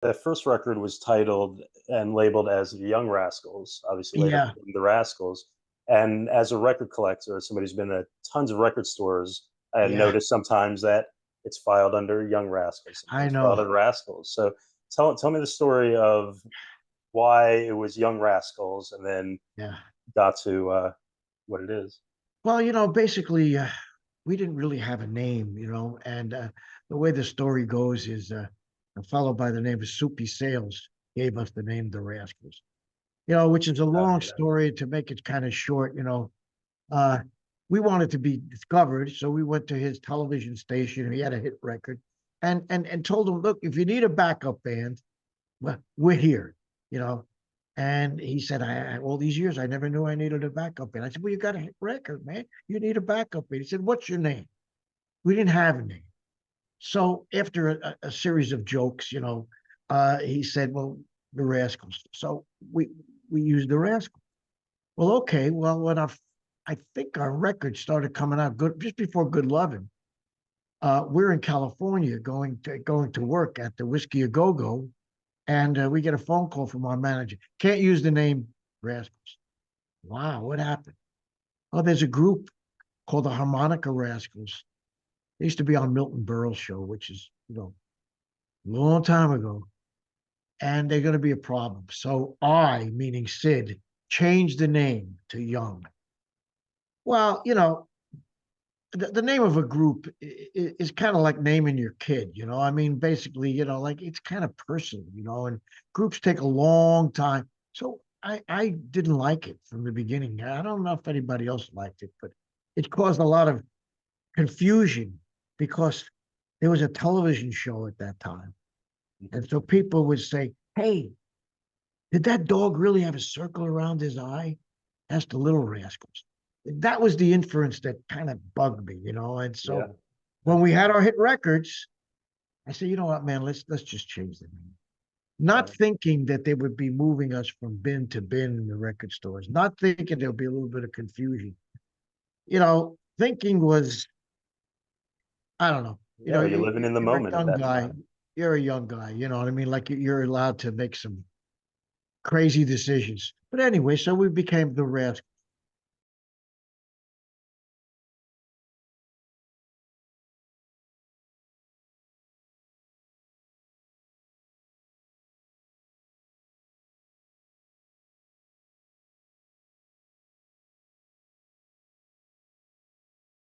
the first record was titled and labeled as the Young Rascals, obviously later Yeah, became the Rascals. And as a record collector, as somebody who's been at tons of record stores, I have yeah, noticed sometimes that it's filed under Young Rascals, I sometimes filed know. under Rascals. So tell me the story of why it was Young Rascals and then Yeah. got to what it is. Well, basically, we didn't really have a name, and the way the story goes is a fellow by the name of Soupy Sales gave us the name the Rascals, which is a long Yeah. story. To make it kind of short, uh, we wanted to be discovered, so we went to his television station. He had a hit record, and told him, look, if you need a backup band, well, we're here, you know. And he said, all these years, I never knew I needed a backup band. I said, well, you got a hit record, man. You need a backup band. He said, what's your name? We didn't have a name. So after a series of jokes, he said, well, the Rascals. So we used the Rascals. Well, okay. Well, I think our record started coming out good just before Good Lovin'. We're in California going to work at the Whiskey A Go Go, and we get a phone call from our manager. Can't use the name Rascals. Wow, what happened? Oh, there's a group called the Harmonica Rascals. They used to be on Milton Berle's show, which is, a long time ago. And they're going to be a problem. So I, meaning Sid, changed the name to Young. Well, the name of a group is kind of like naming your kid, I mean, basically, like it's kind of personal, and groups take a long time. So I didn't like it from the beginning. I don't know if anybody else liked it, but it caused a lot of confusion because there was a television show at that time. And so people would say, hey, did that dog really have a circle around his eye? That's the Little Rascals. That was the inference that kind of bugged me, And so Yeah. when we had our hit records, I said, you know what, man, let's just change the name. Not thinking that they would be moving us from bin to bin in the record stores, not thinking there'll be a little bit of confusion. Thinking was, I don't know, Yeah, you're living in the you're a moment at young that guy. time. You're a young guy, you know what I mean? Like you're allowed to make some crazy decisions. But anyway, so we became the Rascals.